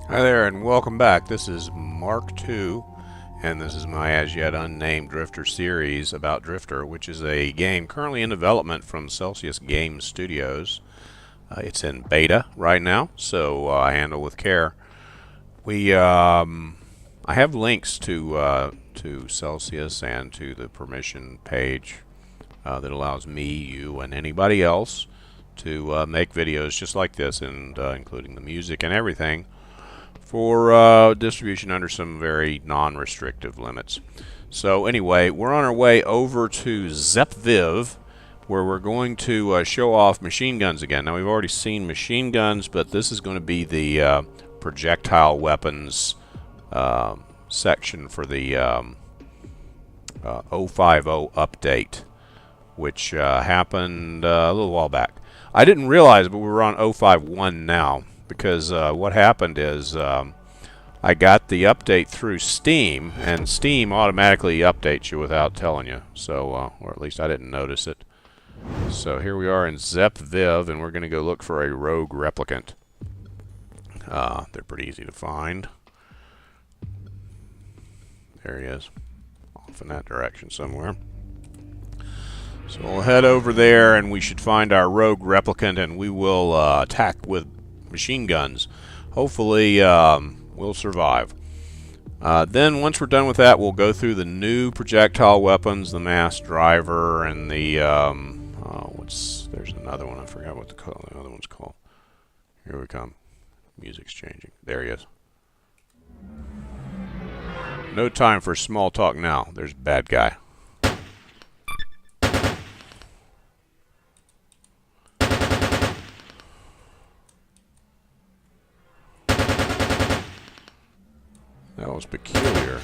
Hi there and welcome back. This is Mark II and this is my as yet unnamed Drifter series about Drifter, which is a game currently in development from Celsius Game Studios. It's in beta right now, so handle with care. I have links to Celsius and to the permission page that allows me, you, and anybody else to make videos just like this, and including the music and everything, for distribution under some very non-restrictive limits. So anyway, we're on our way over to Zepviv, where we're going to show off machine guns again. Now, we've already seen machine guns, but this is going to be the projectile weapons section for the 050 update, which happened a little while back. I didn't realize, but we were on 051 now, because what happened is I got the update through Steam, and Steam automatically updates you without telling you, so or at least I didn't notice it. So here we are in Zepviv, and we're going to go look for a rogue replicant. They're pretty easy to find. There he is, off in that direction somewhere. So we'll head over there, and we should find our rogue replicant, and we will attack with machine guns. Hopefully we'll survive. Then once we're done with that, we'll go through the new projectile weapons, the mass driver, and the there's another one, I forgot what the other one's called. Here we come. Music's changing. There he is. No time for small talk now. There's a bad guy. That was peculiar.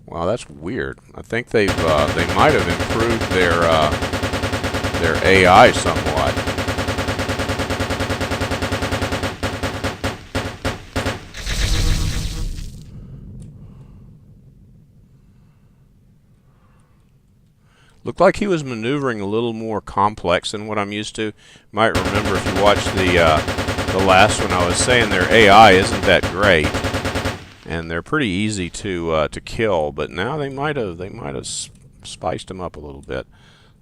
Wow, that's weird. I think they might have improved their AI somewhat. Looked like he was maneuvering a little more complex than what I'm used to. You might remember if you watched the last one, I was saying their AI isn't that great, and they're pretty easy to kill. But now they might have spiced them up a little bit.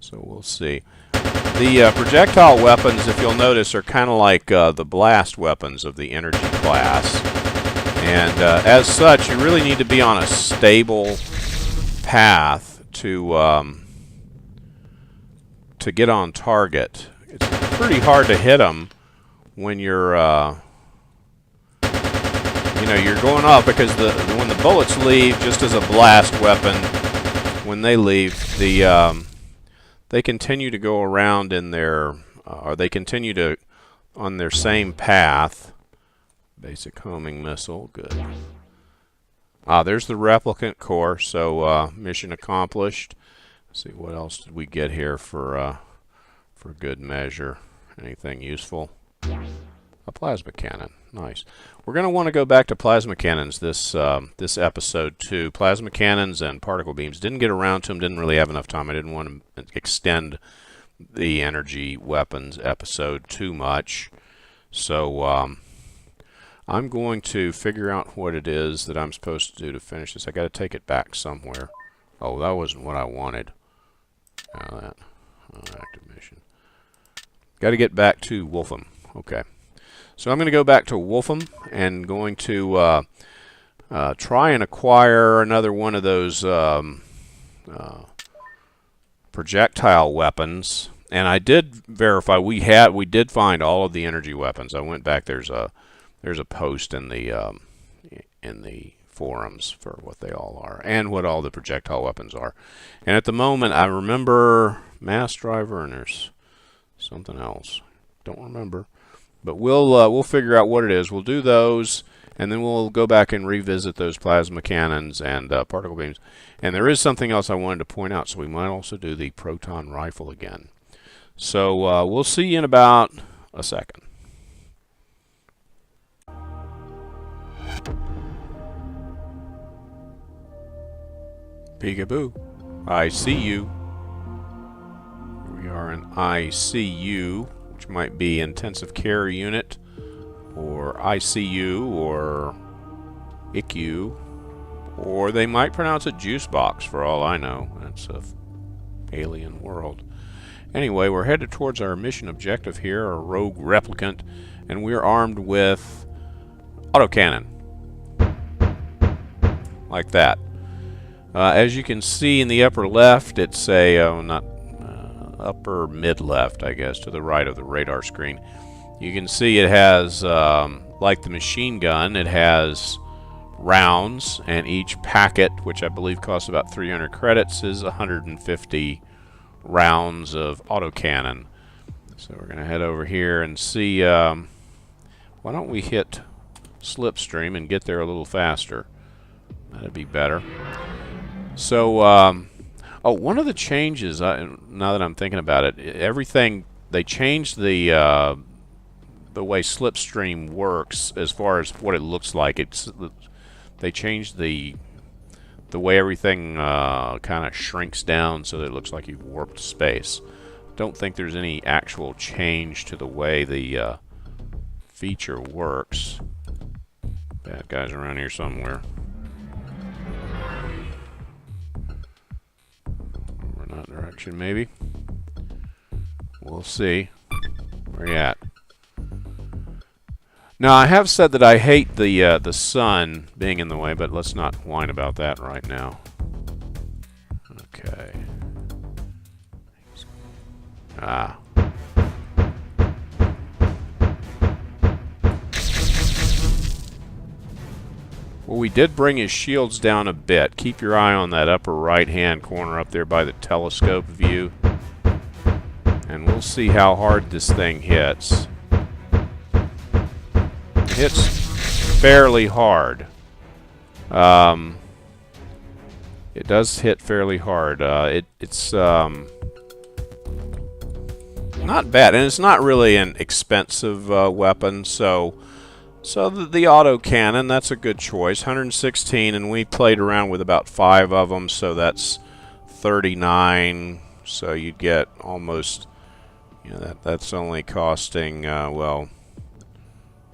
So we'll see. The projectile weapons, if you'll notice, are kind of like the blast weapons of the energy class, and as such, you really need to be on a stable path to get on target. It's pretty hard to hit them when you're you're going off, because when the bullets leave, just as a blast weapon, when they leave, they continue to go around in their or they continue to on their same path. Basic homing missile, good. There's the replicant core, so mission accomplished. Let's see, what else did we get here for good measure? Anything useful? A plasma cannon. Nice. We're going to want to go back to plasma cannons this episode too. Plasma cannons and particle beams. Didn't get around to them. Didn't really have enough time. I didn't want to extend the energy weapons episode too much. So I'm going to figure out what it is that I'm supposed to do to finish this. I got to take it back somewhere. Oh, that wasn't what I wanted. Active mission. Got to get back to Wolfham. Okay. So I'm going to go back to Wolfham and going to try and acquire another one of those projectile weapons. And I did verify we did find all of the energy weapons. I went back. There's a post in the forums for what they all are and what all the projectile weapons are. And at the moment, I remember mass driver, and there's something else. Don't remember. But we'll figure out what it is. We'll do those, and then we'll go back and revisit those plasma cannons and particle beams. And there is something else I wanted to point out, so we might also do the proton rifle again. So we'll see you in about a second. Peekaboo. I see you. We are in ICU, which might be intensive care unit, or ICU, or ICU, or they might pronounce it juice box for all I know. That's a alien world. Anyway, we're headed towards our mission objective here, a rogue replicant, and we're armed with autocannon. Like that. As you can see in the upper left, it's a, upper mid-left, I guess, to the right of the radar screen. You can see it has, like the machine gun, it has rounds, and each packet, which I believe costs about 300 credits, is 150 rounds of autocannon. So we're going to head over here and see, why don't we hit slipstream and get there a little faster. That'd be better. So, oh, one of the changes, now that I'm thinking about it, everything, they changed the way slipstream works as far as what it looks like. They changed the way everything kind of shrinks down so that it looks like you've warped space. Don't think there's any actual change to the way the feature works. Bad guys around here somewhere. Over in that direction, maybe. We'll see. Where you at? Now, I have said that I hate the sun being in the way, but let's not whine about that right now. Okay. Ah. Well, we did bring his shields down a bit. Keep your eye on that upper right-hand corner up there by the telescope view. And we'll see how hard this thing hits. It hits fairly hard. It does hit fairly hard. It's not bad, and it's not really an expensive weapon, so the autocannon, that's a good choice. 116, and we played around with about 5 of them, so that's 39. So you'd get almost, that's only costing, well,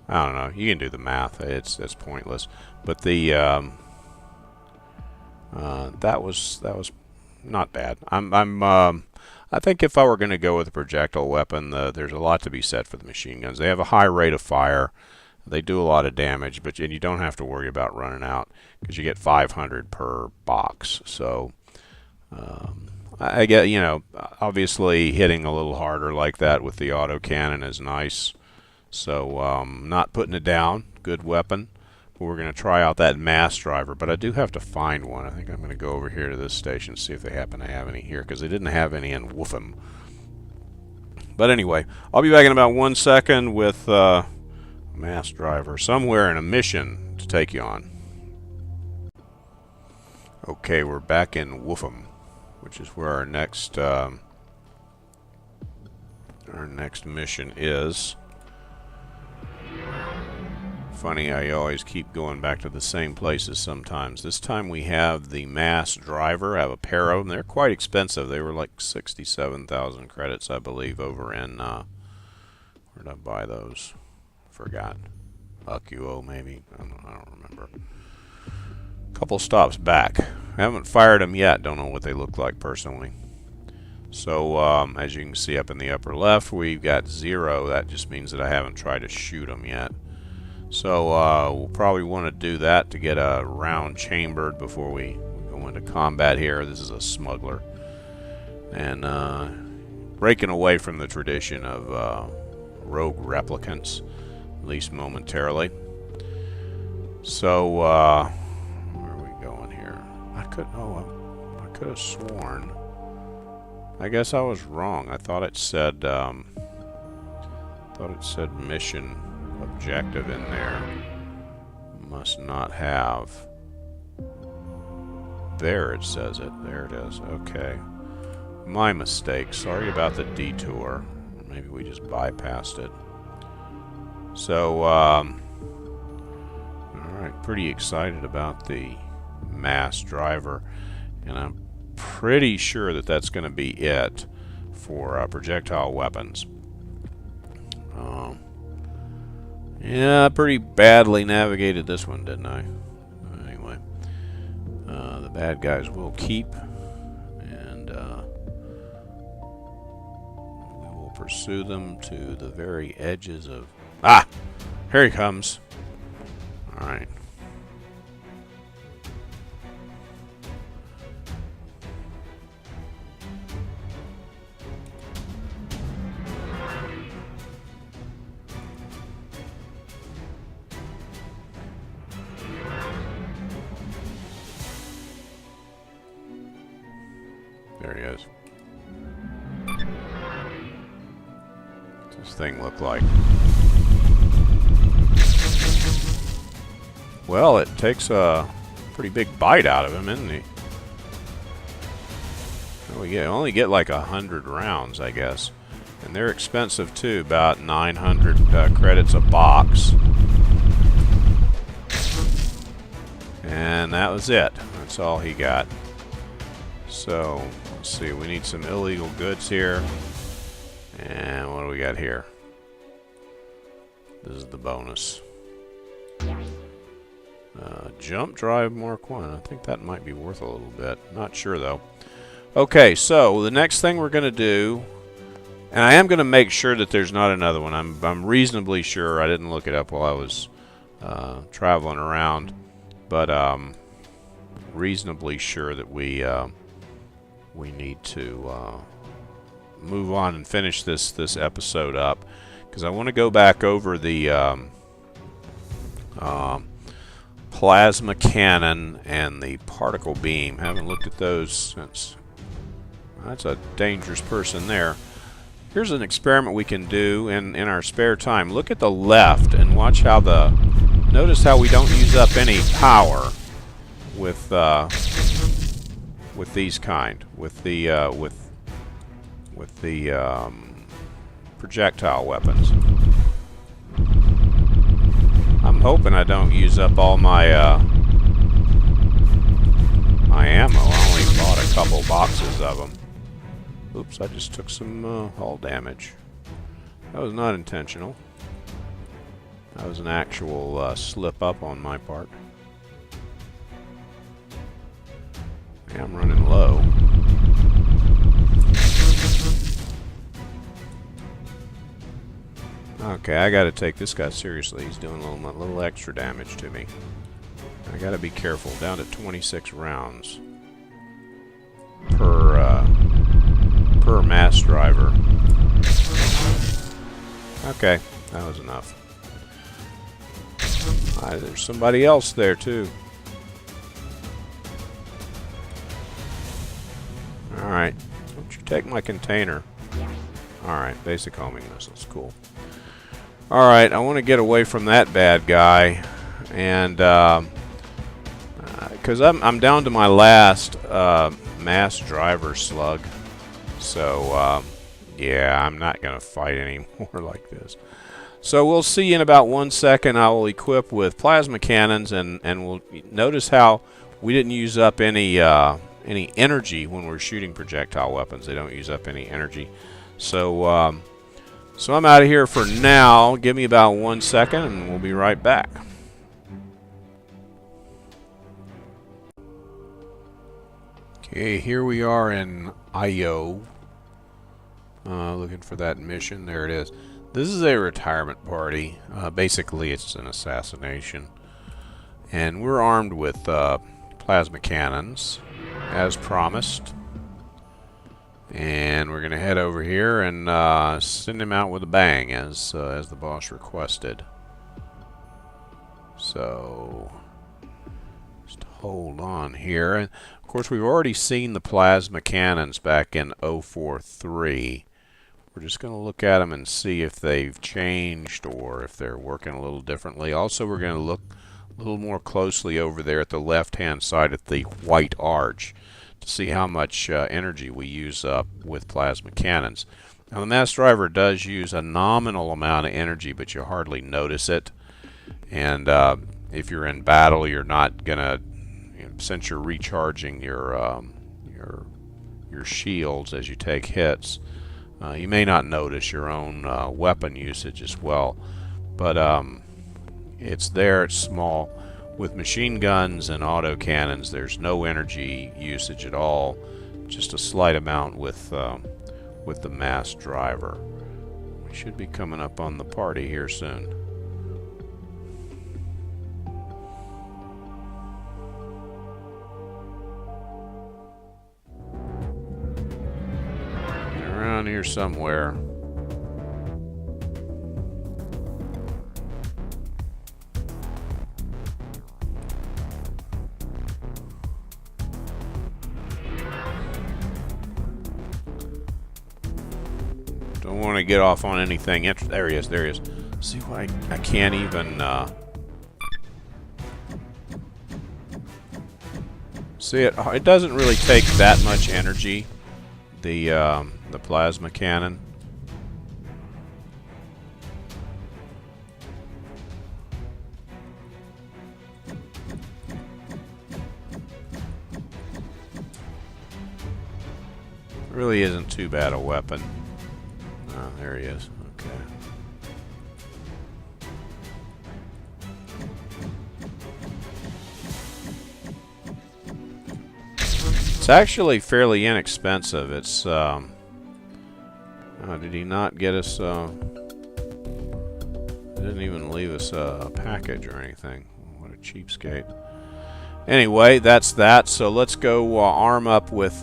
I don't know. You can do the math. It's pointless. But the that was not bad. I think if I were going to go with a projectile weapon, there's a lot to be said for the machine guns. They have a high rate of fire. They do a lot of damage, but you don't have to worry about running out because you get 500 per box. So I get, obviously hitting a little harder like that with the autocannon is nice. So not putting it down. Good weapon. But we're going to try out that mass driver, but I do have to find one. I think I'm going to go over here to this station and see if they happen to have any here because they didn't have any in Woofham. But anyway, I'll be back in about 1 second with mass driver somewhere in a mission to take you on. Okay, we're back in Woofham, which is where our next mission is. Funny how you always keep going back to the same places sometimes. This time we have the mass driver. I have a pair of them. They're quite expensive. They were like 67,000 credits, I believe, over in where did I buy those? Forgot. QO maybe. I don't remember. Couple stops back. I haven't fired them yet. Don't know what they look like personally. So as you can see up in the upper left, we've got 0. That just means that I haven't tried to shoot them yet. So we'll probably want to do that to get a round chambered before we go into combat here. This is a smuggler. And breaking away from the tradition of rogue replicants, at least momentarily. So where are we going here? I could have sworn. I guess I was wrong. I thought it said mission objective in there. Must not have. There it says it. There it is. Okay. My mistake. Sorry about the detour. Maybe we just bypassed it. So, alright, pretty excited about the mass driver. And I'm pretty sure that that's going to be it for projectile weapons. Yeah, I pretty badly navigated this one, didn't I? Anyway, the bad guys will keep, and we will pursue them to the very edges of... Ah! Here he comes. Alright. There he is. What's this thing look like? Well, it takes a pretty big bite out of him, isn't he? We only get like 100 rounds, I guess. And they're expensive too, about 900 credits a box. And that was it. That's all he got. So, let's see, we need some illegal goods here. And what do we got here? This is the bonus. Jump drive Mark 1. I think that might be worth a little bit. Not sure though. Okay, so the next thing we're going to do, and I am going to make sure that there's not another one. I'm reasonably sure. I didn't look it up while I was traveling around, but reasonably sure that we need to move on and finish this episode up, because I want to go back over the plasma cannon and the particle beam. Haven't looked at those since. That's a dangerous person there. Here's an experiment we can do in our spare time. Look at the left and watch how notice how we don't use up any power with these kind, with the projectile weapons. I'm hoping I don't use up all my my ammo. I only bought a couple boxes of them. Oops, I just took some hull damage. That was not intentional. That was an actual slip up on my part. Yeah, I'm running low. Okay, I gotta take this guy seriously. He's doing a little extra damage to me. I gotta be careful. Down to 26 rounds per mass driver. Okay, that was enough. There's somebody else there too. Alright, don't you take my container. Alright, basic homing missiles, cool. Alright, I want to get away from that bad guy, and because I'm down to my last mass driver slug, so yeah, I'm not going to fight anymore like this. So we'll see in about 1 second. I will equip with plasma cannons, and we'll notice how we didn't use up any energy when we're shooting projectile weapons. They don't use up any energy. So so I'm out of here for now. Give me about 1 second, and we'll be right back. Okay, here we are in Io. Looking for that mission. There it is. This is a retirement party. Basically, it's an assassination. And we're armed with plasma cannons, as promised. And we're going to head over here and send him out with a bang, as the boss requested. So, just hold on here. And of course, we've already seen the plasma cannons back in 043. We're just going to look at them and see if they've changed or if they're working a little differently. Also, we're going to look a little more closely over there at the left-hand side at the white arch to see how much energy we use up with plasma cannons. Now, the mass driver does use a nominal amount of energy, but you hardly notice it. And if you're in battle, you're not going to, since you're recharging your shields as you take hits, you may not notice your own weapon usage as well. But It's there, it's small. With machine guns and autocannons, there's no energy usage at all, just a slight amount with the mass driver. We should be coming up on the party here soon. Around here somewhere. Don't want to get off on anything. There he is. There he is. See why I can't even. See it. It doesn't really take that much energy. The plasma cannon. It really isn't too bad a weapon. Oh, there he is. Okay. It's actually fairly inexpensive. It's did he not get us didn't even leave us a package or anything. What a cheapskate. Anyway, that's that. So let's go arm up with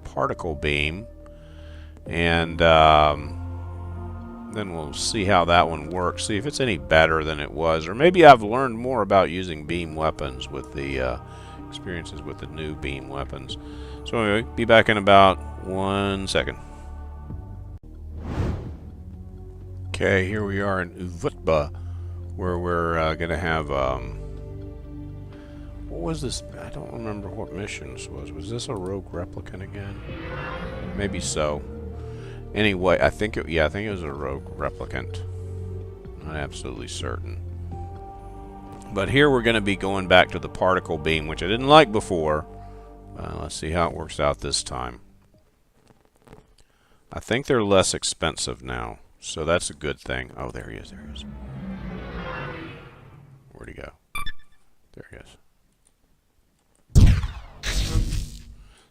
particle beam, and then we'll see how that one works, see if it's any better than it was, or maybe I've learned more about using beam weapons with the experiences with the new beam weapons. So anyway, be back in about 1 second. Okay, here we are in Uvutba, where we're gonna have what was this? I don't remember what mission this was. Was this a rogue replicant again? Maybe so. Anyway, I think it was a rogue replicant. Not absolutely certain. But here we're going to be going back to the particle beam, which I didn't like before. Let's see how it works out this time. I think they're less expensive now, so that's a good thing. Oh, there he is. There he is. Where'd he go? There he is.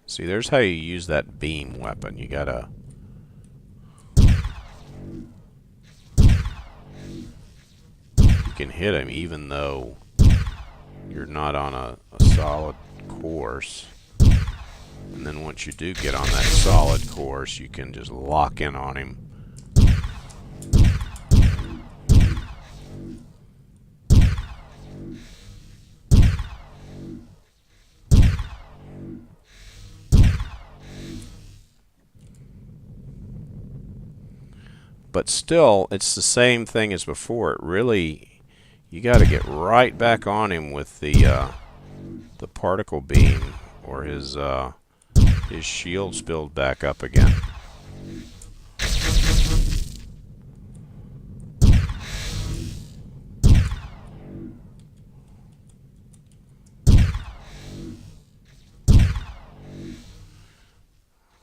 See, there's how you use that beam weapon. You gotta... You can hit him even though you're not on a solid course. And then once you do get on that solid course, you can just lock in on him. But still, it's the same thing as before. It really, you got to get right back on him with the particle beam, or his shield's build back up again.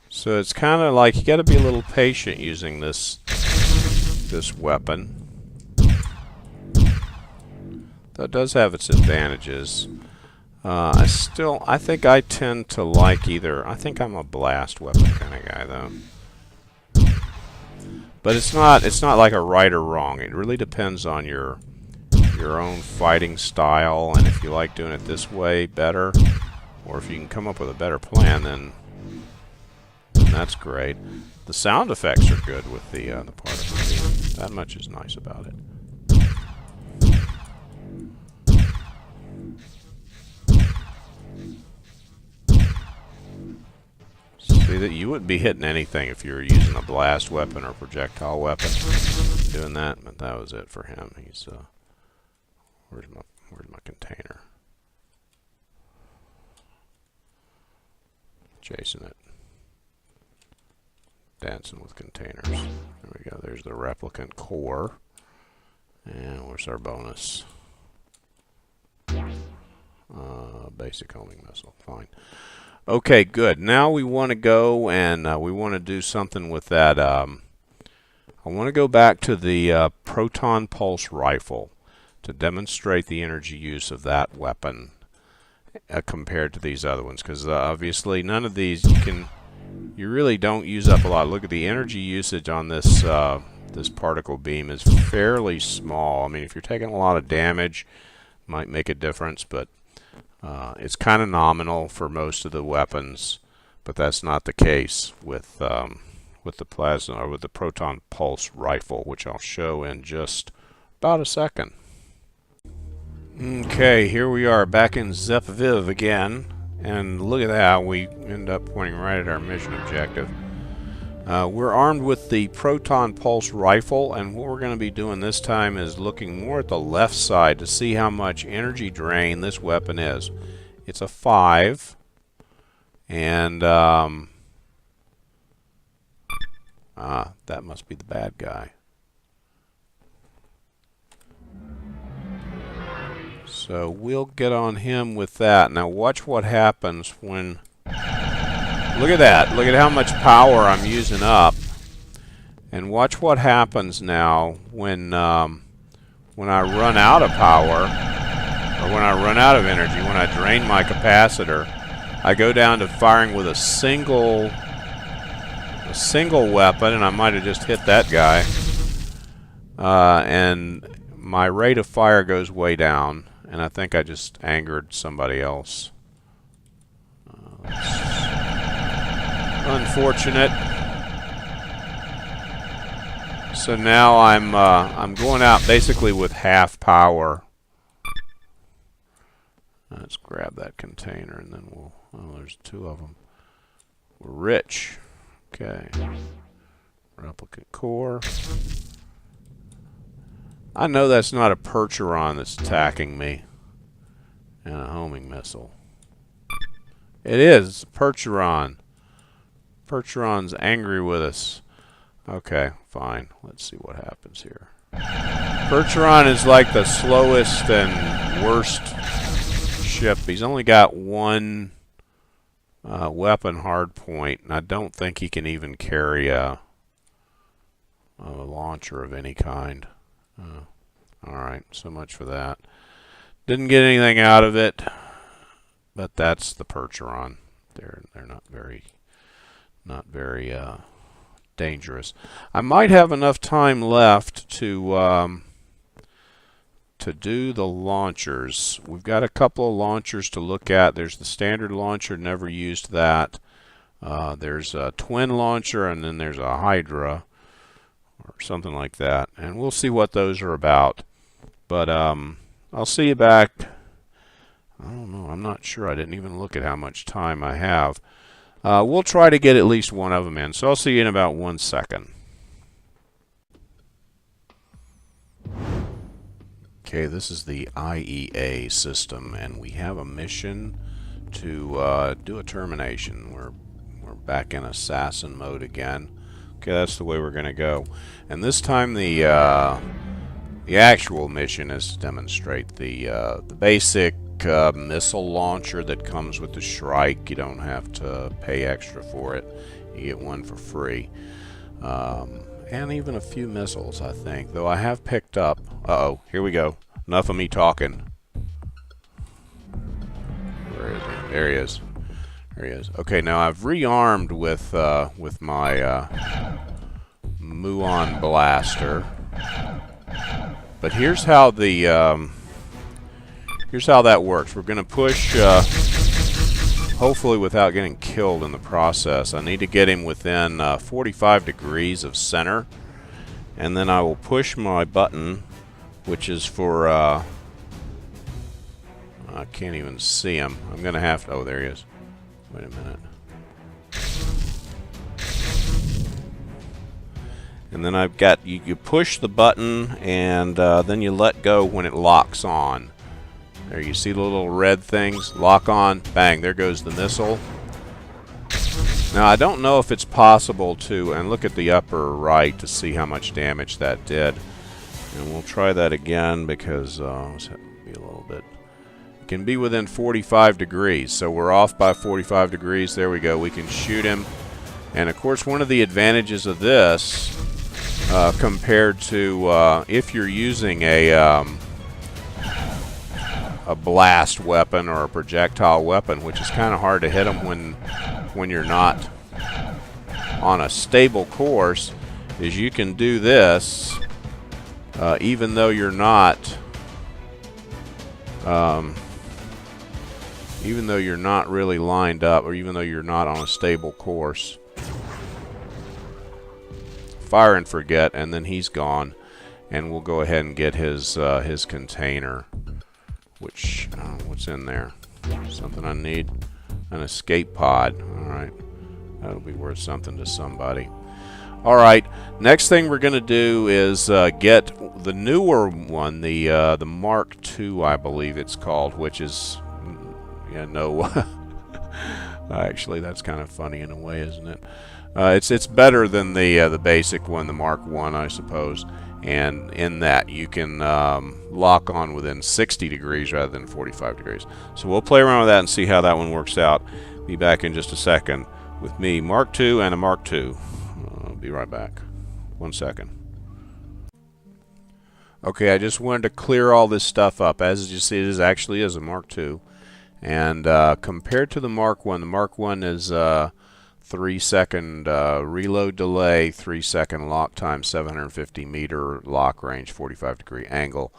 So it's kind of like you got to be a little patient using this weapon. That does have its advantages. I think I tend to like either. I think I'm a blast weapon kind of guy though. But it's not like a right or wrong. It really depends on your own fighting style, and if you like doing it this way better, or if you can come up with a better plan, then that's great. The sound effects are good with the particle beam. That much is nice about it. See that you wouldn't be hitting anything if you were using a blast weapon or projectile weapon. Doing that, but that was it for him. He's where's my container? Chasing it. Dancing with containers. There we go. There's the replicant core. And where's our bonus? Basic homing missile. Fine. Okay, good. Now we want to go and we want to do something with that. I want to go back to the proton pulse rifle. to demonstrate the energy use of that weapon compared to these other ones, because obviously none of these you really don't use up a lot. Look at the energy usage on this this particle beam is fairly small. I mean, if you're taking a lot of damage, might make a difference, but it's kind of nominal for most of the weapons. But that's not the case with the plasma or with the proton pulse rifle, which I'll show in just about a second. Okay, here we are back in Zepviv again, and look at that, we end up pointing right at our mission objective. We're armed with the proton pulse rifle, and what we're going to be doing this time is looking more at the left side to see how much energy drain this weapon is. It's a 5, and that must be the bad guy. So we'll get on him with that. Now watch what happens when... Look at that. Look at how much power I'm using up. And watch what happens now when I run out of power, or when I run out of energy, when I drain my capacitor. I go down to firing with a single weapon, and I might have just hit that guy. And my rate of fire goes way down. And I think I just angered somebody else. Unfortunate. So now I'm going out basically with half power. Let's grab that container and then we'll... Oh, there's 2 of them. We're rich. Okay. Replicate core. I know that's not a Percheron that's attacking me. And a homing missile. It is. It's a Percheron. Percheron's angry with us. Okay, fine. Let's see what happens here. Percheron is like the slowest and worst ship. He's only got 1 weapon hardpoint, and I don't think he can even carry a launcher of any kind. Alright, so much for that. Didn't get anything out of it, but that's the Percheron. They're not very dangerous. I might have enough time left to do the launchers. We've got a couple of launchers to look at. There's the standard launcher, never used that. There's a twin launcher, and then there's a Hydra or something like that, and we'll see what those are about. But I'll see you back. I don't know, I'm not sure. I didn't even look at how much time I have. We'll try to get at least one of them in, so I'll see you in about 1 second. Okay, this is the IEA system, and we have a mission to do a termination. We're back in assassin mode again. Okay, that's the way we're going to go. And this time the actual mission is to demonstrate the basic missile launcher that comes with the Shrike. You don't have to pay extra for it. You get one for free. And even a few missiles, I think. Though I have picked up... Uh-oh, here we go. Enough of me talking. Where is he? There he is. There he is. Okay, now I've rearmed with my Muon blaster. But here's how the here's how that works. We're going to push, hopefully without getting killed in the process. I need to get him within 45 degrees of center, and then I will push my button, which is for I can't even see him. I'm going to have to... Oh, there he is. Wait a minute. And then I've got... You push the button, and then you let go when it locks on. There, you see the little red things? Lock on. Bang. There goes the missile. Now, I don't know if it's possible to... And look at the upper right to see how much damage that did. And we'll try that again because... let's be a little bit... It can be within 45 degrees. So we're off by 45 degrees. There we go. We can shoot him. And, of course, one of the advantages of this... compared to if you're using a a blast weapon or a projectile weapon, which is kind of hard to hit them when you're not on a stable course, is you can do this even though you're not really lined up, or even though you're not on a stable course. Fire and forget, and then he's gone, and we'll go ahead and get his container. Which what's in there? Something I need? An escape pod. All right, that'll be worth something to somebody. All right, next thing we're going to do is get the newer one, the Mark II, I believe it's called, which is, yeah, no, actually that's kind of funny in a way, isn't it? It's better than the basic one, the Mark I suppose, and in that you can lock on within 60 degrees rather than 45 degrees. So we'll play around with that and see how that one works out. Be back in just a second with me, Mark II and a Mark II. I'll be right back. 1 second. Okay, I just wanted to clear all this stuff up. As you see, it actually is a Mark II. And compared to the Mark I, the Mark I is 3-second reload delay, 3-second lock time, 750 meter lock range, 45-degree angle.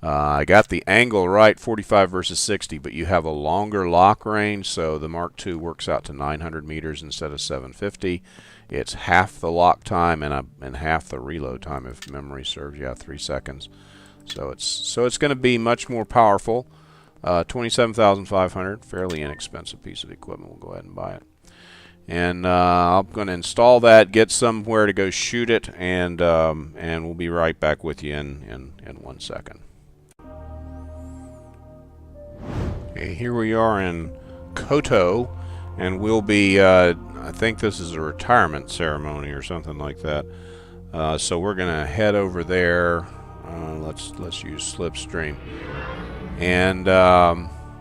I got the angle right, 45 versus 60, but you have a longer lock range, so the Mark II works out to 900 meters instead of 750. It's half the lock time and half the reload time, if memory serves. Yeah, 3 seconds. So it's going to be much more powerful. 27,500, fairly inexpensive piece of equipment. We'll go ahead and buy it. And I'm going to install that, get somewhere to go shoot it, and we'll be right back with you in 1 second. Okay, here we are in Koto, and we'll be, I think this is a retirement ceremony or something like that. So we're going to head over there. Let's use Slipstream and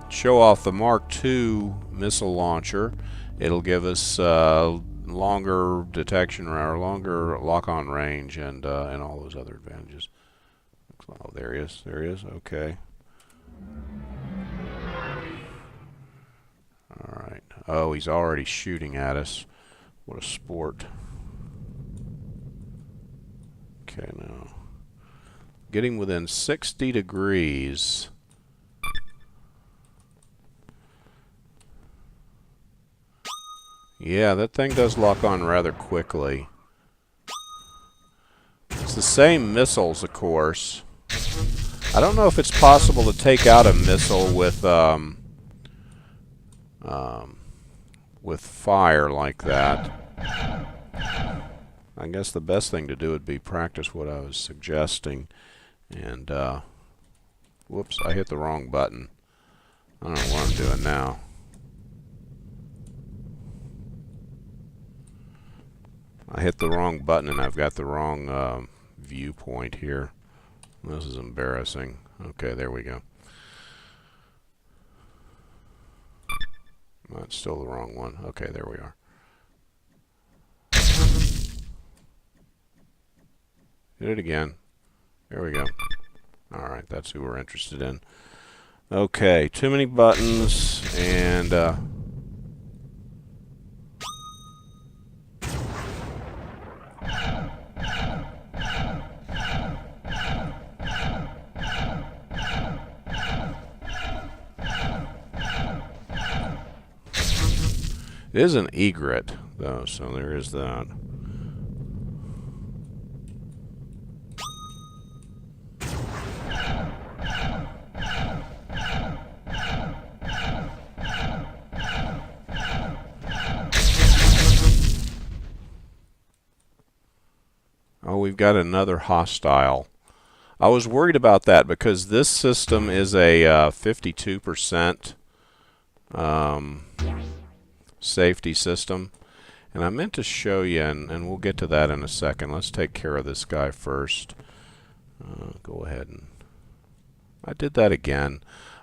show off the Mark II missile launcher. It'll give us longer detection or longer lock-on range and all those other advantages. Oh, there he is. There he is. Okay. All right. Oh, he's already shooting at us. What a sport. Okay, now getting within 60 degrees. Yeah, that thing does lock on rather quickly. It's the same missiles, of course. I don't know if it's possible to take out a missile with fire like that. I guess the best thing to do would be practice what I was suggesting. And, whoops, I hit the wrong button. I don't know what I'm doing now. I hit the wrong button and I've got the wrong viewpoint here. This is embarrassing. Okay, there we go. That's still the wrong one. Okay, there we are. Hit it again. There we go. Alright, that's who we're interested in. Okay, too many buttons, and it is an egret, though, so there is that. Oh, we've got another hostile. I was worried about that because this system is a 52% safety system. And I meant to show you, and we'll get to that in a second. Let's take care of this guy first. Go ahead and... I did that again.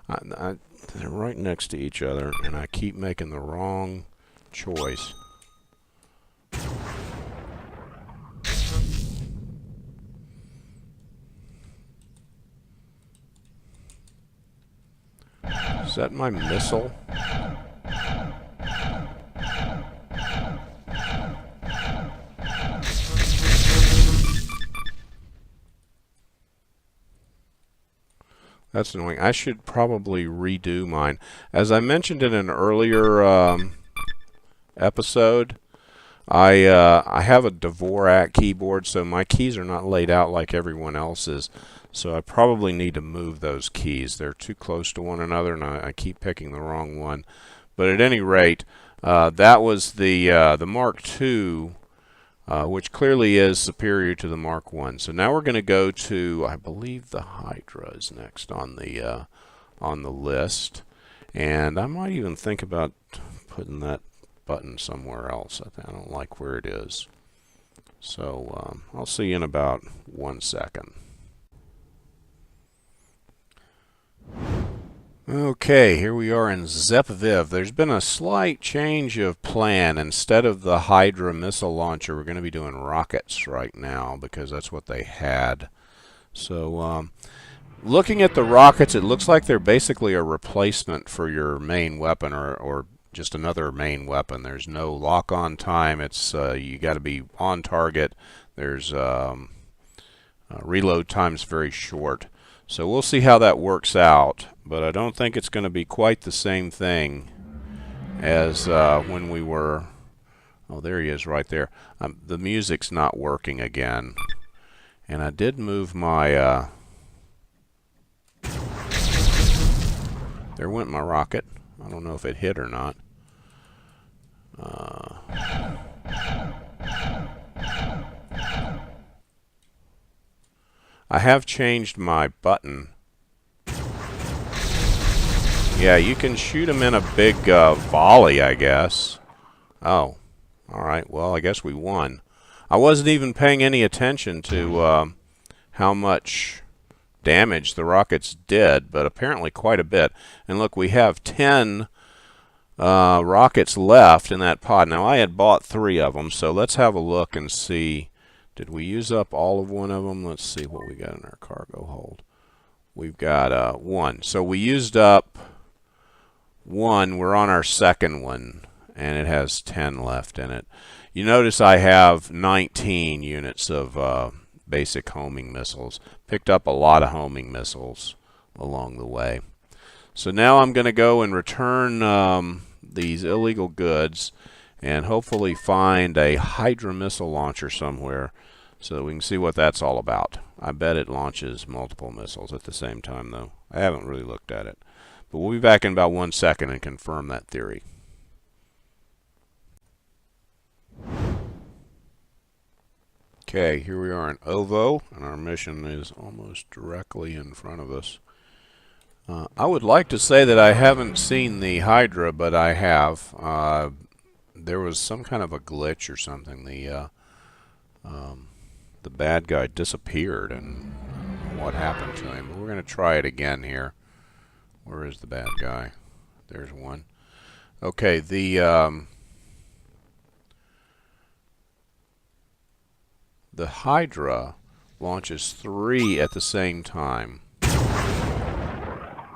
They're right next to each other, and I keep making the wrong choice. Is that my missile? That's annoying. I should probably redo mine. As I mentioned in an earlier episode, I have a Dvorak keyboard, so my keys are not laid out like everyone else's. So I probably need to move those keys. They're too close to one another, and I keep picking the wrong one. But at any rate, that was the Mark II, which clearly is superior to the Mark I. So now we're going to go to, I believe, the Hydra is next on the list, and I might even think about putting that button somewhere else. I don't like where it is. So I'll see you in about 1 second. Okay, here we are in Zepviv. There's been a slight change of plan. Instead of the Hydra missile launcher, we're going to be doing rockets right now because that's what they had. So looking at the rockets, it looks like they're basically a replacement for your main weapon, or just another main weapon. There's no lock-on time. It's you got to be on target. There's reload time's very short. So we'll see how that works out, but I don't think it's going to be quite the same thing as when we were... Oh, there he is right there. The music's not working again. And I did move my... There went my rocket. I don't know if it hit or not. I have changed my button. Yeah, you can shoot them in a big volley, I guess. Oh, alright, well, I guess we won. I wasn't even paying any attention to how much damage the rockets did, but apparently quite a bit. And look, we have 10 rockets left in that pod. Now, I had bought 3 of them, so let's have a look and see. Did we use up all of one of them? Let's see what we got in our cargo hold. We've got 1. So we used up 1. We're on our second one, and it has 10 left in it. You notice I have 19 units of basic homing missiles. Picked up a lot of homing missiles along the way. So now I'm going to go and return these illegal goods and hopefully find a Hydra missile launcher somewhere so that we can see what that's all about. I bet it launches multiple missiles at the same time, though. I haven't really looked at it. But we'll be back in about 1 second and confirm that theory. Okay, here we are in Ovo, and our mission is almost directly in front of us. I would like to say that I haven't seen the Hydra, but I have. There was some kind of a glitch or something. The bad guy disappeared, and I don't know what happened to him. But we're going to try it again here. Where is the bad guy? There's one. Okay, the Hydra launches 3 at the same time.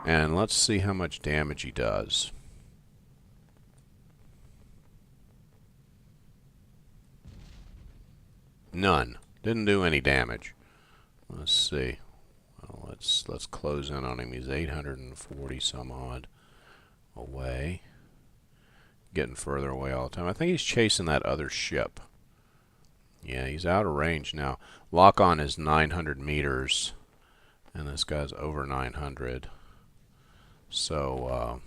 And let's see how much damage he does. None. Didn't do any damage. Let's see. Well, let's close in on him. He's 840 some odd away. Getting further away all the time. I think he's chasing that other ship. Yeah, he's out of range now. Lock-on is 900 meters, and this guy's over 900. So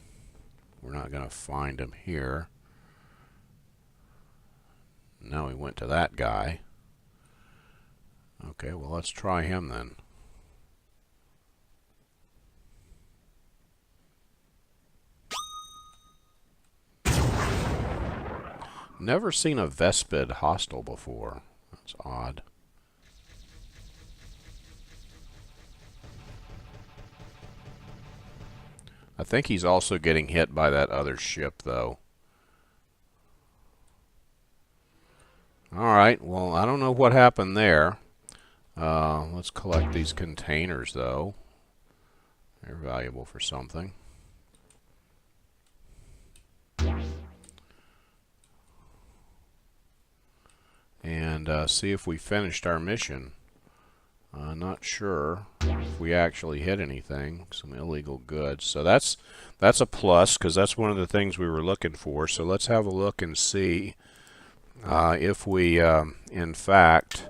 we're not going to find him here. Now we went to that guy. Okay, well, let's try him then. Never seen a Vespid hostile before. That's odd. I think he's also getting hit by that other ship, though. Alright, well, I don't know what happened there. Let's collect these containers, though. They're valuable for something. and see if we finished our mission. Not sure if we actually hit anything. Some illegal goods. So that's a plus, because that's one of the things we were looking for. So let's have a look and see if we, in fact,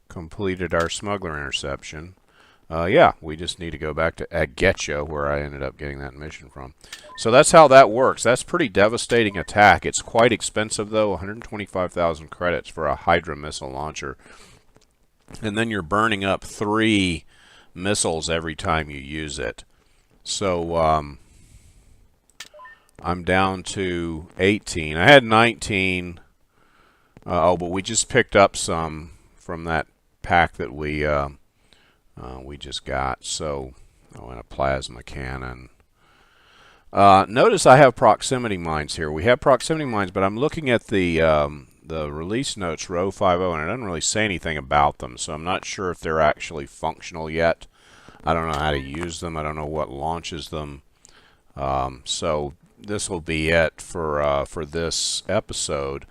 completed our smuggler interception. Yeah, we just need to go back to Agetcha, where I ended up getting that mission from. So that's how that works. That's pretty devastating attack. It's quite expensive, though, 125,000 credits for a Hydra missile launcher. And then you're burning up 3 missiles every time you use it. So I'm down to 18. I had 19. But we just picked up some from that pack that we just got. So, and a plasma cannon. Notice I have proximity mines here. We have proximity mines, but I'm looking at the release notes, row 50, and it doesn't really say anything about them. So I'm not sure if they're actually functional yet. I don't know how to use them. I don't know what launches them. So this will be it for this episode.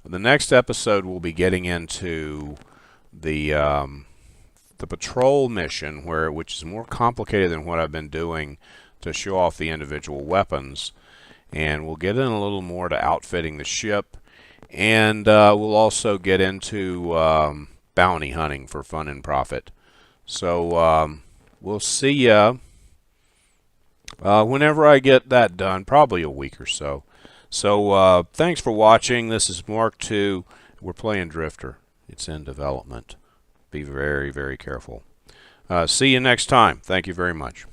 The next episode we'll be getting into the patrol mission, which is more complicated than what I've been doing to show off the individual weapons, and we'll get in a little more to outfitting the ship, and we'll also get into bounty hunting for fun and profit. So we'll see ya whenever I get that done, probably a week or so. So thanks for watching. This is Mark II. We're playing Drifter. It's in development. Be very, very careful. See you next time. Thank you very much.